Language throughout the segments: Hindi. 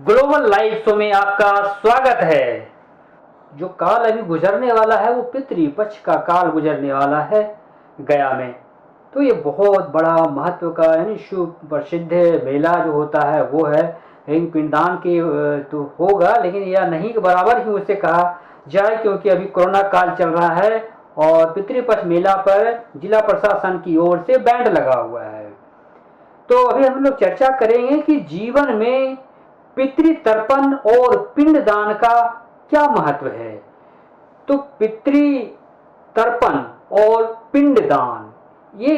ग्लोबल लाइफ शो में आपका स्वागत है। जो काल अभी गुजरने वाला है वो पितृपक्ष का काल गुजरने वाला है गया में। तो ये बहुत बड़ा महत्व का यानी शिव प्रसिद्ध मेला जो होता है वो है। रिंग पिंडदान की तो होगा, लेकिन यह नहीं के बराबर ही उसे कहा जाए, क्योंकि अभी कोरोना काल चल रहा है और पितृपक्ष मेला पर जिला प्रशासन की ओर से बैंड लगा हुआ है। तो अभी हम लोग चर्चा करेंगे कि जीवन में पितृतर्पण और पिंडदान का क्या महत्व है। तो पितृतर्पण और पिंडदान ये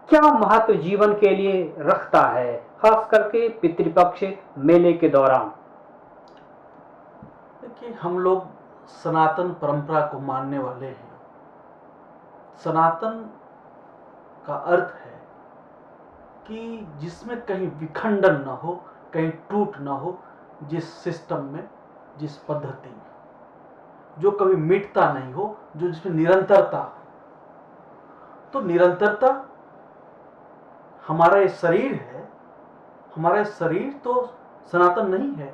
क्या महत्व जीवन के लिए रखता है, खास करके पितृपक्ष मेले के दौरान। देखिए, हम लोग सनातन परंपरा को मानने वाले हैं। सनातन का अर्थ है कि जिसमें कहीं विखंडन न हो, कहीं टूट न हो, जिस सिस्टम में, जिस पद्धति में, जो कभी मिटता नहीं हो, जो जिसमें निरंतरता हो। तो निरंतरता हमारा ये शरीर है, हमारा शरीर तो सनातन नहीं है।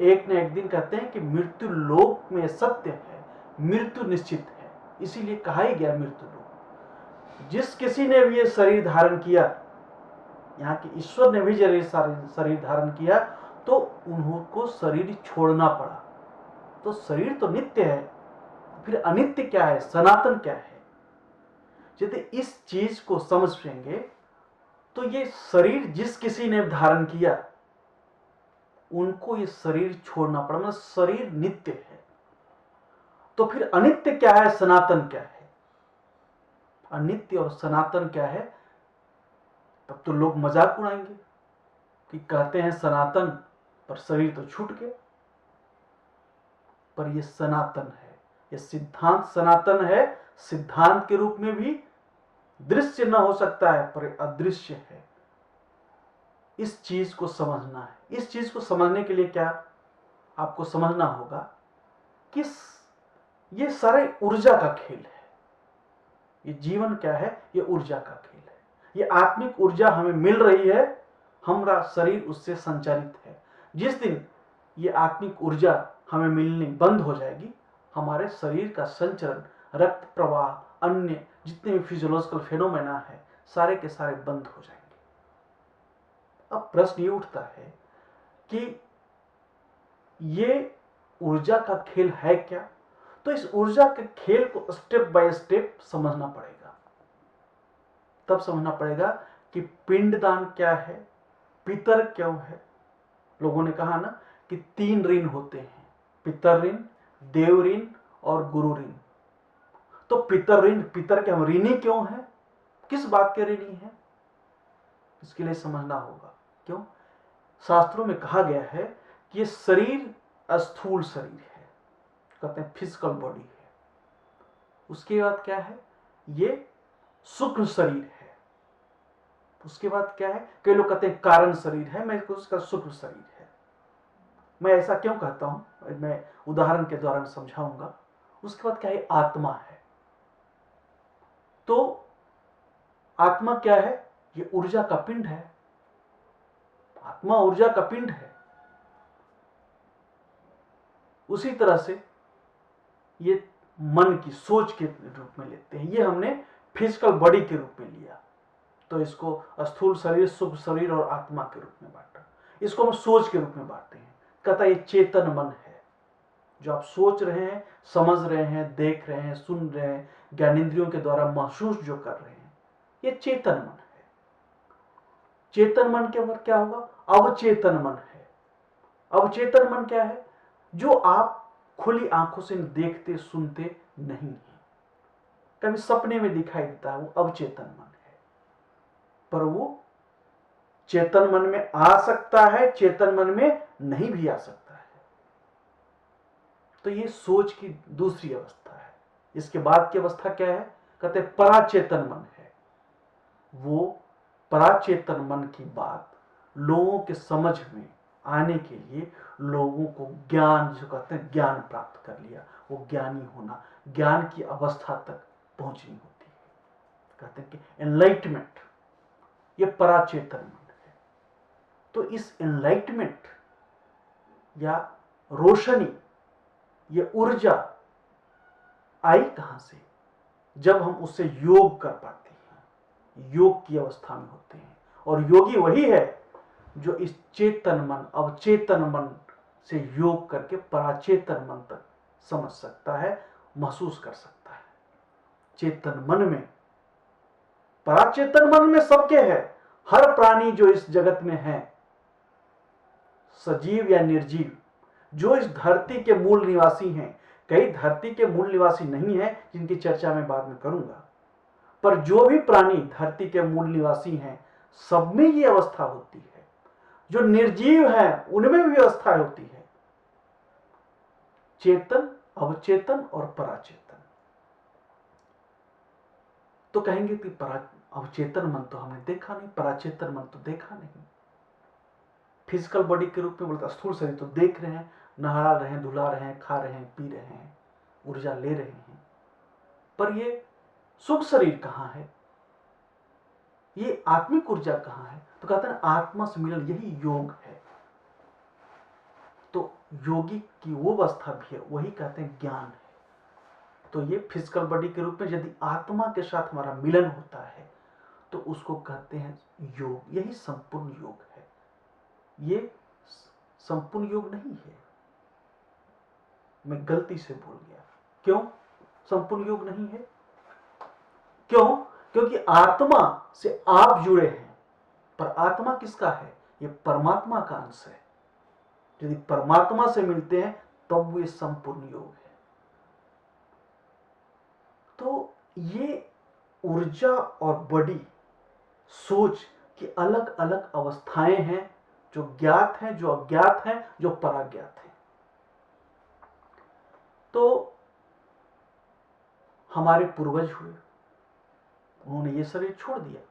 एक न एक दिन कहते हैं कि मृत्यु लोक में सत्य है, मृत्यु निश्चित है, इसीलिए कहा ही गया मृत्यु लोक। जिस किसी ने भी ये शरीर धारण किया, यहाँ के ईश्वर ने भी शरीर धारण किया, तो उनको शरीर छोड़ना पड़ा। तो शरीर तो नित्य है, फिर अनित्य क्या है, सनातन क्या है। यदि इस चीज को समझेंगे तो ये शरीर जिस किसी ने धारण किया उनको ये शरीर छोड़ना पड़ा, मतलब शरीर नित्य है। तो फिर अनित्य क्या है, सनातन क्या है। अनित्य और सनातन क्या है, तब तो लोग मजाक उड़ाएंगे कि कहते हैं सनातन पर शरीर तो छूट गया। पर ये सनातन है, ये सिद्धांत सनातन है। सिद्धांत के रूप में भी दृश्य न हो सकता है, पर अदृश्य है। इस चीज को समझना है। इस चीज को समझने के लिए क्या आपको समझना होगा कि ये सारे ऊर्जा का खेल है। ये जीवन क्या है, ये ऊर्जा का खेल है। ये आत्मिक ऊर्जा हमें मिल रही है, हमारा शरीर उससे संचालित है। जिस दिन ये आत्मिक ऊर्जा हमें मिलनी बंद हो जाएगी, हमारे शरीर का संचरण, रक्त प्रवाह, अन्य जितने भी फिजियोलॉजिकल फेनोमेना है, सारे के सारे बंद हो जाएंगे। अब प्रश्न ये उठता है कि ये ऊर्जा का खेल है क्या। तो इस ऊर्जा के खेल को स्टेप बाय स्टेप समझना पड़ेगा। तब समझना पड़ेगा कि पिंडदान क्या है, पितर क्यों है। लोगों ने कहा ना कि 3 ऋण होते हैं, पितर ऋण, देव ऋण और गुरु ऋण। तो पितर ऋण, पितर के हम ऋणी क्यों है, किस बात के ऋणी है, इसके लिए समझना होगा। क्यों? शास्त्रों में कहा गया है कि ये शरीर स्थूल शरीर है, कहते हैं फिजिकल बॉडी है। उसके बाद क्या है, ये सूक्ष्म शरीर है। उसके बाद क्या है, कई लोग कहते हैं कारण शरीर है, मैं उसका सूक्ष्म शरीर है। मैं ऐसा क्यों कहता हूं, मैं उदाहरण के दौरान समझाऊंगा। उसके बाद क्या है, आत्मा है। तो आत्मा क्या है, ये ऊर्जा का पिंड है। आत्मा ऊर्जा का पिंड है। उसी तरह से ये मन की सोच के रूप में लेते हैं। ये हमने फिजिकल बॉडी के रूप में लिया, तो इसको स्थूल शरीर, सूक्ष्म शरीर और आत्मा के रूप में बांटा। इसको हम सोच के रूप में बांटते हैं। कहता ये चेतन मन है, जो आप सोच रहे हैं, समझ रहे हैं, देख रहे हैं, सुन रहे हैं, ज्ञानेंद्रियों के द्वारा महसूस जो कर रहे हैं, ये चेतन मन है। चेतन मन के ऊपर क्या होगा, अवचेतन मन है। अवचेतन मन क्या है, जो आप खुली आंखों से देखते सुनते नहीं है, कभी सपने में दिखाई देता है, वो अवचेतन मन है। पर वो चेतन मन में आ सकता है, चेतन मन में नहीं भी आ सकता है। तो ये सोच की दूसरी अवस्था है। इसके बाद की अवस्था क्या है, कहते हैं पराचेतन मन है। वो पराचेतन मन की बात लोगों के समझ में आने के लिए लोगों को ज्ञान, जो कहते हैं ज्ञान प्राप्त कर लिया, वो ज्ञानी होना, ज्ञान की अवस्था तक पहुंचनी होती है। कहते हैं कि एनलाइटमेंट, ये पराचेतन मन है। तो इस एनलाइटमेंट या रोशनी, ये ऊर्जा आई कहां से? जब हम उससे योग कर पाते हैं, योग की अवस्था में होते हैं। और योगी वही है जो इस चेतन मन, अवचेतन मन से योग करके पराचेतन मन तक समझ सकता है, महसूस कर सकता है। चेतन मन में, पराचेतन मन में सबके है। हर प्राणी जो इस जगत में है, सजीव या निर्जीव, जो इस धरती के मूल निवासी हैं, कई धरती के मूल निवासी नहीं है जिनकी चर्चा मैं बाद में करूंगा, पर जो भी प्राणी धरती के मूल निवासी हैं, सब में ये अवस्था होती है। जो निर्जीव है उनमें भी अवस्था होती है, चेतन, अवचेतन और पराचेतन। तो कहेंगे कि अवचेतन मन तो हमने देखा नहीं, पराचेतन मन तो देखा नहीं। फिजिकल बॉडी के रूप में बोलता, स्थूल शरीर तो देख रहे हैं, नहा रहे हैं, धुला रहे हैं, खा रहे हैं, पी रहे हैं, ऊर्जा ले रहे हैं, पर ये सुख शरीर कहां है? ये आत्मिक ऊर्जा कहां है? तो कहते हैं आत्मा से मिलन यही योग है। तो योगी की वो अवस्था भी है, वही कहते हैं ज्ञान है। तो ये फिजिकल बॉडी के रूप में यदि आत्मा के साथ हमारा मिलन होता है तो उसको कहते हैं योग। यही संपूर्ण योग है। ये संपूर्ण योग नहीं है, मैं गलती से बोल गया। क्यों संपूर्ण योग नहीं है? क्यों? क्योंकि आत्मा से आप जुड़े हैं, पर आत्मा किसका है? ये परमात्मा का अंश है। यदि परमात्मा से मिलते हैं तब वो संपूर्ण योग है। तो ये ऊर्जा और बॉडी, सोच की अलग अलग अवस्थाएं हैं, जो ज्ञात हैं, जो अज्ञात हैं, जो पराज्ञात हैं। तो हमारे पूर्वज हुए, उन्होंने ये शरीर छोड़ दिया,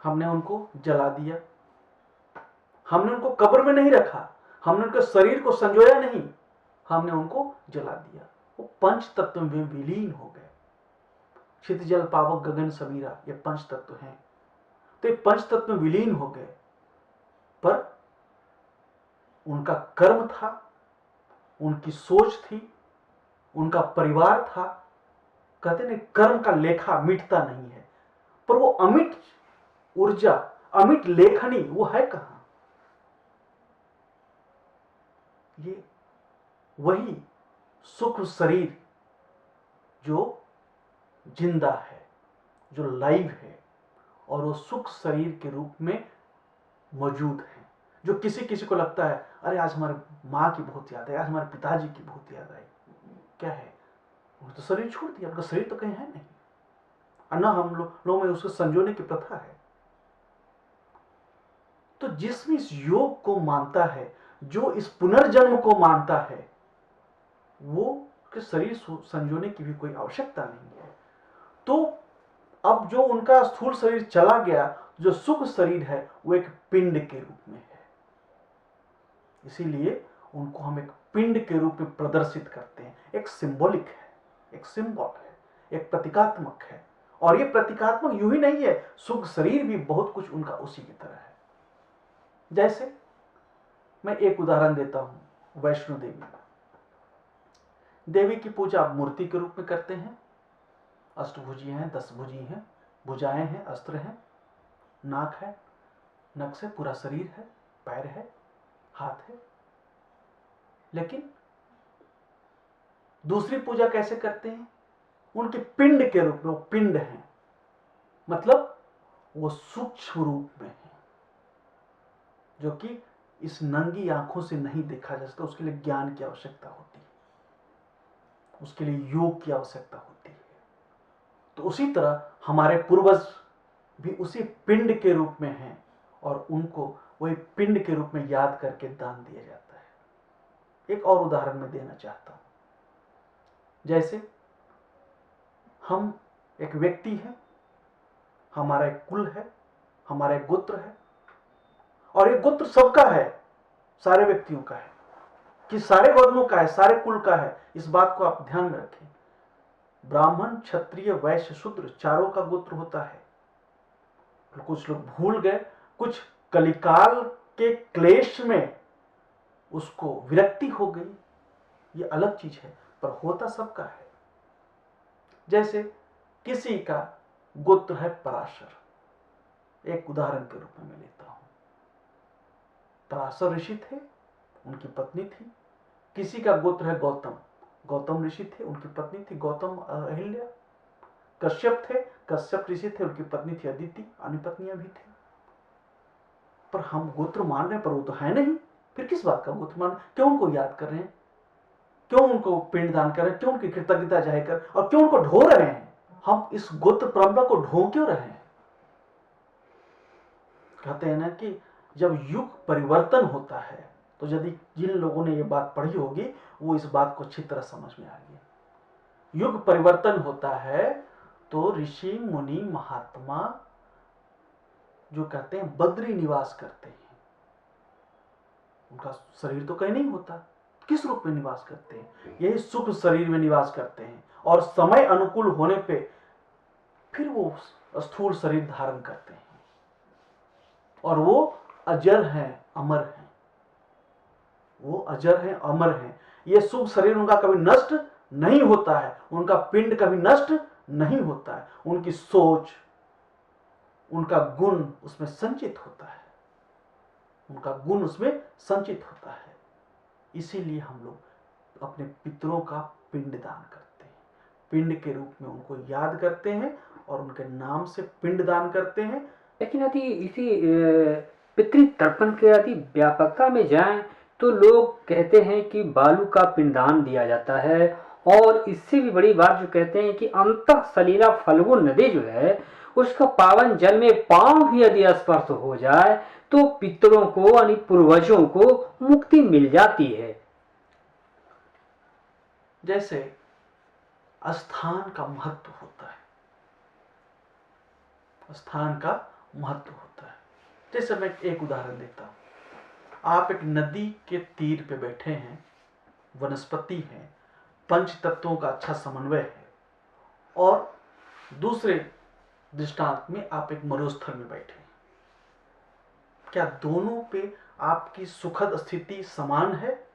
हमने उनको जला दिया, हमने उनको कब्र में नहीं रखा, हमने उनके शरीर को संजोया नहीं, हमने उनको जला दिया। वो पंच तत्व में विलीन हो गए। क्षिति जल पावक गगन समीरा, ये पंच तत्व हैं। तो ये पंच तत्व में विलीन हो गए, पर उनका कर्म था, उनकी सोच थी, उनका परिवार था। कहते नहीं कर्म का लेखा मिटता नहीं है, पर वो अमिट ऊर्जा, अमिट लेखनी वो है कहां? ये वही सूक्ष्म शरीर जो जिंदा है, जो लाइव है, और वो सूक्ष्म शरीर के रूप में मौजूद है। जो किसी किसी को लगता है अरे आज हमारे माँ की बहुत याद है, आज हमारे पिताजी की बहुत याद आई। क्या है? उन्होंने तो शरीर छोड़ दिया, उनका शरीर तो कहीं है नहीं, और न हम लोगों में उसको संजोने की प्रथा है। तो जिसमें इस योग को मानता है, जो इस पुनर्जन्म को मानता है, वो के शरीर संजोने की भी कोई आवश्यकता नहीं है। तो अब जो उनका स्थूल शरीर चला गया, जो सूक्ष्म शरीर है वो एक पिंड के रूप में है। इसीलिए उनको हम एक पिंड के रूप में प्रदर्शित करते हैं। एक सिंबॉलिक है, एक सिंबल है, एक प्रतीकात्मक है। और ये प्रतीकात्मक यूं ही नहीं है, सूक्ष्म शरीर भी बहुत कुछ उनका उसी की तरह है। जैसे मैं एक उदाहरण देता हूं, वैष्णो देवी। देवी की पूजा आप मूर्ति के रूप में करते हैं। अष्टभुजी हैं, 10 भुजी हैं, भुजाएं हैं, अस्त्र हैं, नाक है, नख से पूरा शरीर है, पैर है, हाथ है। लेकिन दूसरी पूजा कैसे करते हैं? उनके पिंड के रूप में, वो पिंड है, मतलब वो सूक्ष्म रूप में है, जो कि इस नंगी आंखों से नहीं देखा जा सकता। उसके लिए ज्ञान की आवश्यकता होती है, उसके लिए योग की आवश्यकता होती है। तो उसी तरह हमारे पूर्वज भी उसी पिंड के रूप में हैं, और उनको वही पिंड के रूप में याद करके दान दिया जाता है। एक और उदाहरण मैं देना चाहता हूं। जैसे हम एक व्यक्ति हैं, हमारा एक कुल है, हमारा एक गोत्र है, और ये गोत्र सबका है, सारे व्यक्तियों का है, कि सारे वर्णों का है, सारे कुल का है। इस बात को आप ध्यान में रखें। ब्राह्मण, क्षत्रिय, वैश्य, शूद्र, चारों का गोत्र होता है। कुछ लोग भूल गए, कुछ कलिकाल के क्लेश में उसको विरक्ति हो गई, ये अलग चीज है, पर होता सबका है। जैसे किसी का गोत्र है पराशर, एक उदाहरण के रूप में मैं लेता हूं। पराशर ऋषि थे, उनकी पत्नी थी। किसी का गोत्र है गौतम, गौतम ऋषि थे, उनकी पत्नी थी गौतम अहिल्या। कश्यप थे, कश्यप ऋषि थे, उनकी पत्नी थी अदिति, अन्य पत्नियां भी थी। पर हम गोत्र मान रहे हैं, पर वो तो है नहीं, फिर किस बात का गोत्र मान? क्यों उनको याद कर रहे हैं, क्यों उनको पिंडदान कर रहे हैं, क्यों उनकी कृतज्ञता जाहिर कर, और क्यों उनको ढो रहे हैं? हम इस गोत्र परंपरा को ढो क्यों रहे हैं? कहते हैं ना कि जब युग परिवर्तन होता है, तो यदि जिन लोगों ने ये बात पढ़ी होगी वो इस बात को अच्छी तरह समझ में आ गया। युग परिवर्तन होता है तो ऋषि मुनि महात्मा जो कहते हैं बद्री निवास करते हैं। उनका शरीर तो कहीं नहीं होता, किस रूप में निवास करते हैं? यही सुख शरीर में निवास करते हैं, और समय अनुकूल होने पे फिर वो स्थूल शरीर धारण करते हैं, और वो अजर हैं, अमर हैं। वो अजर हैं, अमर हैं। ये शुभ शरीर उनका कभी नष्ट नहीं होता है, उनका पिंड कभी नष्ट नहीं होता है, उनकी सोच, उनका गुण उसमें संचित होता है, उनका गुण उसमें संचित होता है। इसीलिए हम लोग अपने पितरों का पिंड दान करते हैं, पिंड के रूप में उनको याद करते हैं और उनके नाम से पिंड दान करते हैं। लेकिन यदि इसी पितृ तर्पण के यदि व्यापकता में जाएं तो लोग कहते हैं कि बालू का पिंडदान दिया जाता है, और इससे भी बड़ी बात जो कहते हैं कि अंतः सलीला फल्गु नदी जो है उसका पावन जल में पांव भी यदि स्पर्श हो जाए तो पितरों को यानी पूर्वजों को मुक्ति मिल जाती है। जैसे स्थान का महत्व होता है, स्थान का महत्व होता है। जैसे मैं एक उदाहरण देता हूं, आप एक नदी के तीर पे बैठे हैं, वनस्पति है, पंच तत्वों का अच्छा समन्वय है, और दूसरे दृष्टांत में आप एक मरुस्थल में बैठे हैं। क्या दोनों पे आपकी सुखद स्थिति समान है?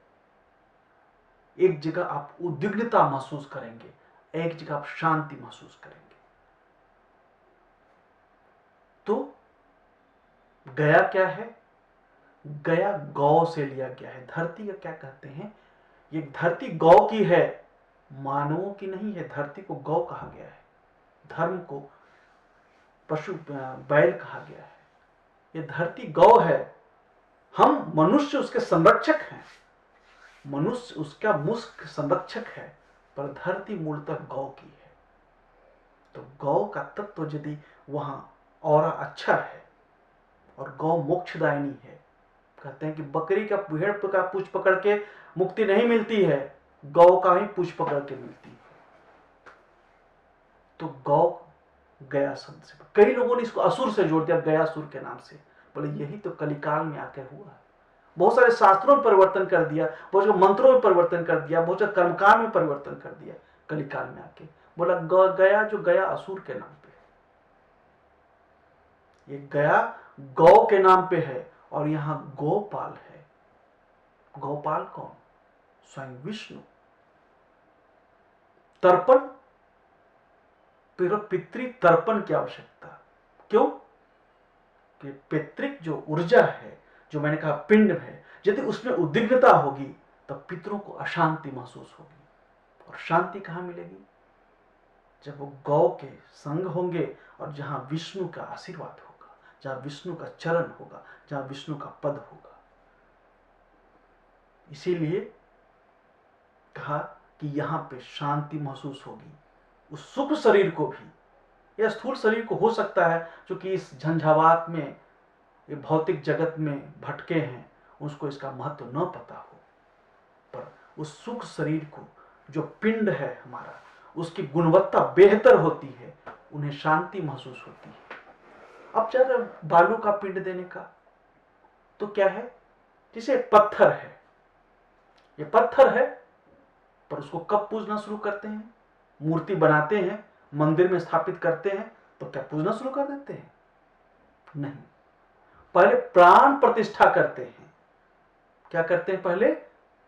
एक जगह आप उद्विग्नता महसूस करेंगे, एक जगह आप शांति महसूस करेंगे। तो गया क्या है? गया गौ से लिया गया है। धरती का क्या कहते हैं, ये धरती गौ की है, मानवों की नहीं है। धरती को गौ कहा गया है, धर्म को पशु बैल कहा गया है। ये धरती गौ है, हम मनुष्य उसके संरक्षक हैं, मनुष्य उसका मुख्य संरक्षक है, पर धरती मूलतः गौ की है। तो गौ का तत्व यदि वहां और अच्छा है, और गौ मोक्षदायिनी है। कहते हैं कि बकरी का भेड़ का पूंछ पकड़ के मुक्ति नहीं मिलती है, गौ का ही पूंछ पकड़ के मिलती है। तो गौ गया शब्द से, कई लोगों ने इसको असुर से जोड़ दिया, गयासुर के नाम से। बोले यही तो कलिकाल में आकर हुआ है। बहुत सारे शास्त्रों में परिवर्तन कर दिया, बहुत सारे मंत्रों में परिवर्तन कर दिया, बहुत सारे कर्मकांड में परिवर्तन कर दिया कलिकाल में आके। बोला गया जो गया असुर के नाम पे, ये गया गौ के नाम पे है, और यहां गोपाल है। गोपाल कौन? स्वयं विष्णु। तर्पण, पितृ तर्पण की आवश्यकता। क्यों? कि पितृक जो ऊर्जा है, जो मैंने कहा पिंड है, यदि उसमें उद्विग्नता होगी तब पितरों को अशांति महसूस होगी। और शांति कहां मिलेगी? जब वो गौ के संग होंगे, और जहां विष्णु का आशीर्वाद होगा, जहां विष्णु का चरण होगा, जहां विष्णु का पद होगा। इसीलिए कहा कि यहां पे शांति महसूस होगी। उस सुख शरीर को भी, या स्थूल शरीर को हो सकता है, क्योंकि इस झंझावात में, ये भौतिक जगत में भटके हैं, उसको इसका महत्व न पता हो, पर उस सुख शरीर को, जो पिंड है हमारा, उसकी गुणवत्ता बेहतर होती है, उन्हें शांति महसूस होती है। अब चल रहा बालू का पिंड देने का, तो क्या है? जैसे पत्थर है, ये पत्थर है, पर उसको कब पूजना शुरू करते हैं? मूर्ति बनाते हैं, मंदिर में स्थापित करते हैं, तो क्या पूजना शुरू कर देते हैं? नहीं, पहले प्राण प्रतिष्ठा करते हैं। क्या करते हैं? पहले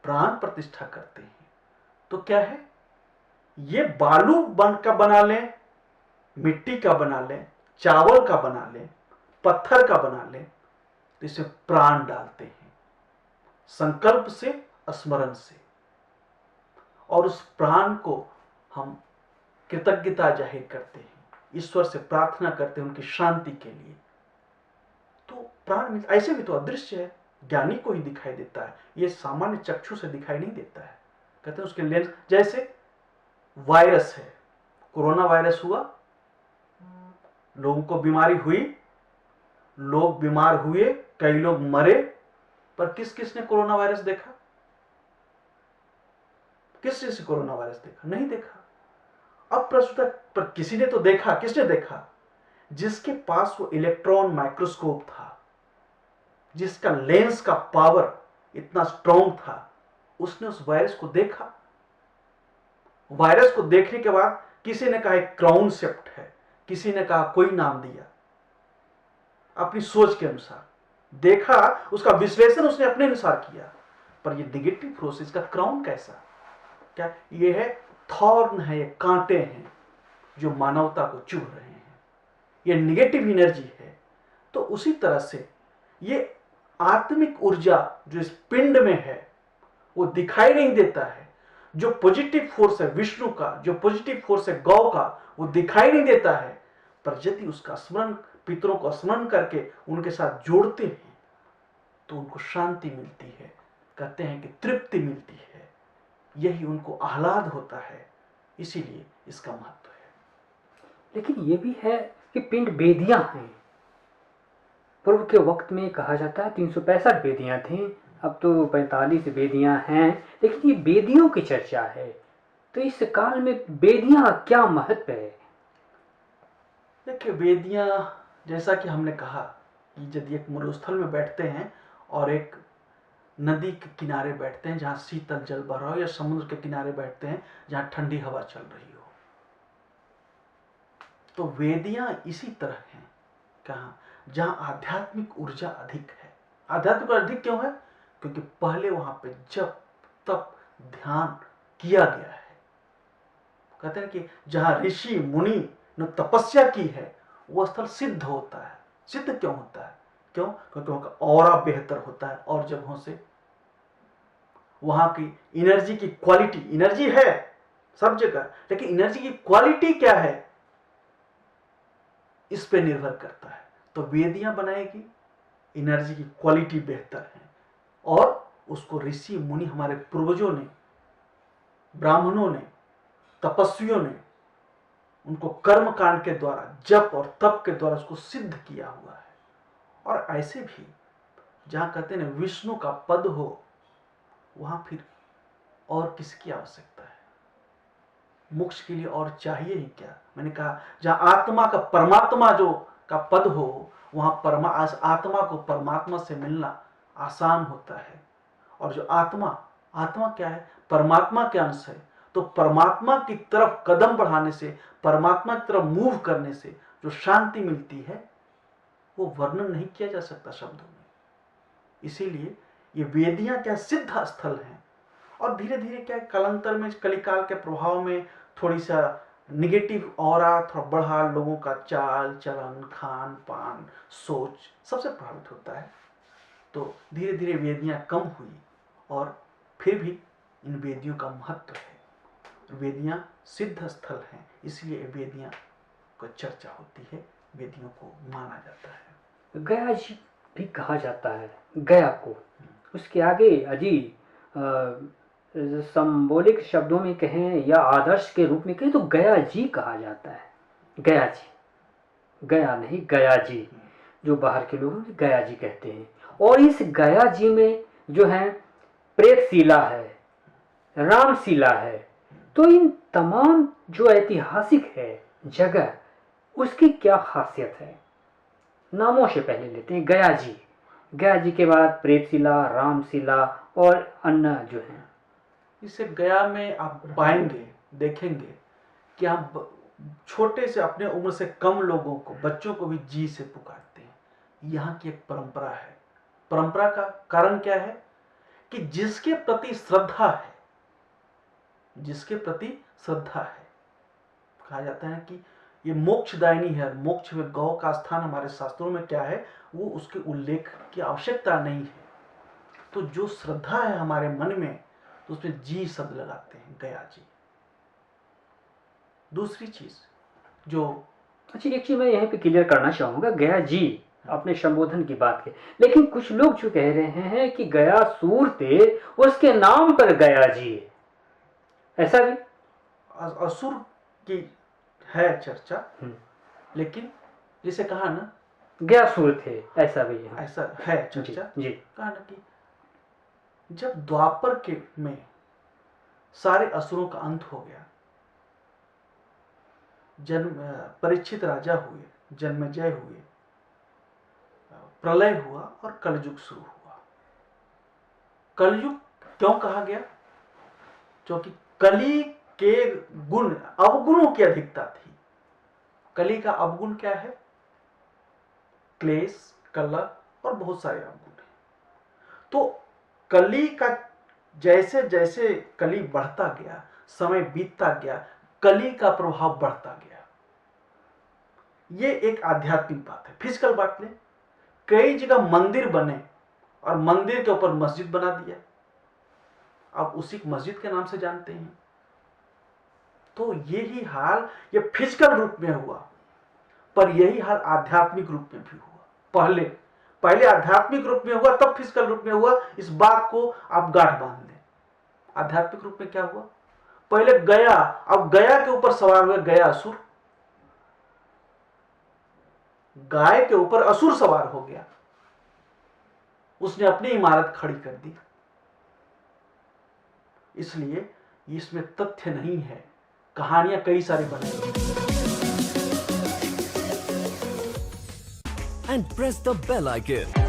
प्राण प्रतिष्ठा करते हैं। तो क्या है, ये बालू का बना लें, मिट्टी का बना लें, चावल का बना लें, पत्थर का बना लें, तो इसे प्राण डालते हैं संकल्प से, स्मरण से, और उस प्राण को हम कृतज्ञता जाहिर करते हैं, ईश्वर से प्रार्थना करते हैं उनकी शांति के लिए। तो प्राण ऐसे भी तो अदृश्य है, ज्ञानी को ही दिखाई देता है, ये सामान्य चक्षु से दिखाई नहीं देता है। कहते हैं उसके लेंस, जैसे वायरस है, कोरोना वायरस हुआ, लोगों को बीमारी हुई, लोग बीमार हुए, कई लोग मरे, पर किस किसने कोरोना वायरस देखा? किस चीज से कोरोना वायरस देखा? नहीं देखा। अब प्रश्न, पर किसी ने तो देखा। किसने देखा? जिसके पास वो इलेक्ट्रॉन माइक्रोस्कोप था, जिसका लेंस का पावर इतना स्ट्रॉन्ग था, उसने उस वायरस को देखा। वायरस को देखने के बाद किसी ने कहा एक क्राउन सेप्ट है, किसी ने कहा कोई नाम दिया, अपनी सोच के अनुसार देखा, उसका विश्लेषण उसने अपने अनुसार किया। पर ये नेगेटिव प्रोसेस का क्राउन कैसा? क्या ये है? थॉर्न है, ये कांटे हैं जो मानवता को चुभ रहे हैं, ये नेगेटिव एनर्जी है। तो उसी तरह से ये आत्मिक ऊर्जा जो इस पिंड में है वो दिखाई नहीं देता है। जो पॉजिटिव फोर्स है विष्णु का, जो पॉजिटिव फोर्स है गौ का, वो दिखाई नहीं देता है। पर यदि उसका स्मरण, पितरों का स्मरण करके उनके साथ जोड़ते हैं तो उनको शांति मिलती है, कहते हैं कि तृप्ति मिलती है, यही उनको आह्लाद होता है। इसीलिए इसका महत्व है। लेकिन ये भी है कि पिंड वेदियां हैं। पूर्व के वक्त में कहा जाता है 365 वेदियां थीं, अब तो 45 वेदियां हैं, लेकिन ये वेदियों की चर्चा है। तो इस काल में वेदियां क्या महत्व है? देखिए, वेदियां, जैसा कि हमने कहा कि यदि एक मरुस्थल में बैठते हैं और एक नदी के किनारे बैठते हैं जहां शीतल जल बह रहा हो, या समुद्र के किनारे बैठते हैं जहां ठंडी हवा चल रही हो, तो वेदियां इसी तरह हैं। कहाँ? जहां आध्यात्मिक ऊर्जा अधिक है। आध्यात्मिक अधिक क्यों है? क्योंकि पहले वहां पे जप, तप, ध्यान किया गया है। कहते हैं कि जहां ऋषि मुनि ने तपस्या की है वो स्थल सिद्ध होता है। सिद्ध क्यों होता है? क्यों? क्योंकि वहां का ऑरा बेहतर होता है और जगहों से। वहां की एनर्जी की क्वालिटी, एनर्जी है सब जगह, लेकिन एनर्जी की क्वालिटी क्या है इस पे निर्भर करता है। तो वेदियां बनाएगी, एनर्जी की क्वालिटी बेहतर है, और उसको ऋषि मुनि, हमारे पूर्वजों ने, ब्राह्मणों ने, तपस्वियों ने उनको कर्म कांड के द्वारा, जप और तप के द्वारा उसको सिद्ध किया हुआ है। और ऐसे भी जहां कहते हैं विष्णु का पद हो, वहां फिर और किसकी आवश्यकता है? मोक्ष के लिए और चाहिए ही क्या? मैंने कहा जहां आत्मा का, परमात्मा जो का पद हो, वहां आत्मा को परमात्मा से मिलना आसान होता है। और जो आत्मा, आत्मा क्या है? परमात्मा के अंश है। तो परमात्मा की तरफ कदम बढ़ाने से, परमात्मा की तरफ मूव करने से जो शांति मिलती है वो वर्णन नहीं किया जा सकता शब्दों में। इसीलिए ये वेदियां क्या सिद्ध स्थल हैं। और धीरे धीरे क्या कालांतर में, कलिकाल के प्रभाव में थोड़ी सा निगेटिव ऑरा थोड़ा बढ़ा, लोगों का चाल चलन, खान पान, सोच सबसे प्रभावित होता है। तो धीरे धीरे वेदियां कम हुई, और फिर भी इन वेदियों का महत्व है। वेदियां सिद्ध स्थल हैं, इसलिए वेदियां को चर्चा होती है, वेदियों को माना जाता है। गया जी भी कहा जाता है गया को। उसके आगे अजी संबोलिक शब्दों में कहें या आदर्श के रूप में कहें तो गया जी कहा जाता है। गया जी, गया नहीं गया जी, जो बाहर के लोग गया जी कहते हैं। और इस गया जी में जो है प्रेतशिला है, रामशिला है। तो इन तमाम जो ऐतिहासिक है जगह, उसकी क्या खासियत है? नामों से पहले लेते हैं गया जी, गया जी के बाद प्रेतशिला, रामशिला और अन्य जो हैं। इसे गया में आप पाएंगे, देखेंगे कि आप छोटे से, अपने उम्र से कम लोगों को, बच्चों को भी जी से पुकारते हैं। यहाँ की एक परंपरा है। परंपरा का कारण क्या है? कि जिसके प्रति श्रद्धा है, जिसके प्रति श्रद्धा है, कहा जाता है कि ये मोक्षदायिनी है। मोक्ष में गौ का स्थान हमारे शास्त्रों में क्या है, वो उसके उल्लेख की आवश्यकता नहीं है। तो जो श्रद्धा है हमारे मन में, तो उसमें जी शब्द लगाते हैं, गया जी। दूसरी चीज जो, अच्छा एक चीज मैं यहीं पे क्लियर करना चाहूंगा, गया जी आपने संबोधन की बात की, लेकिन कुछ लोग जो कह रहे हैं कि गया सूर थे, उसके नाम पर गया जी है, ऐसा भी? असुर की है चर्चा, लेकिन जैसे कहा ना, गया सूर थे, ऐसा भी है? ऐसा है चर्चा। जी। कहा ना कि जब द्वापर के में सारे असुरों का अंत हो गया, परीक्षित राजा हुए, जन्मेजय हुए, प्रलय हुआ और कलयुग शुरू हुआ। कलयुग क्यों कहा गया? क्योंकि कली के गुण, अवगुणों की अधिकता थी। कली का अवगुण क्या है? क्लेश, कलह और बहुत सारे अवगुण हैं। तो कली का जैसे जैसे कली बढ़ता गया, समय बीतता गया, कली का प्रभाव बढ़ता गया। ये एक आध्यात्मिक बात है। फिजिकल बात ले, कई जगह मंदिर बने और मंदिर के ऊपर मस्जिद बना दिया, आप उसी मस्जिद के नाम से जानते हैं। तो यही हाल ये फिजिकल रूप में हुआ, पर यही हाल आध्यात्मिक रूप में भी हुआ। पहले आध्यात्मिक रूप में हुआ, तब फिजिकल रूप में हुआ। इस बात को आप गांठ बांध लें। आध्यात्मिक रूप में क्या हुआ? पहले गया, अब गया के ऊपर सवार हुए गया असुर, गाय के ऊपर असुर सवार हो गया, उसने अपनी इमारत खड़ी कर दी। इसलिए इसमें तथ्य नहीं है, कहानियां कई सारी बनी। And press the bell icon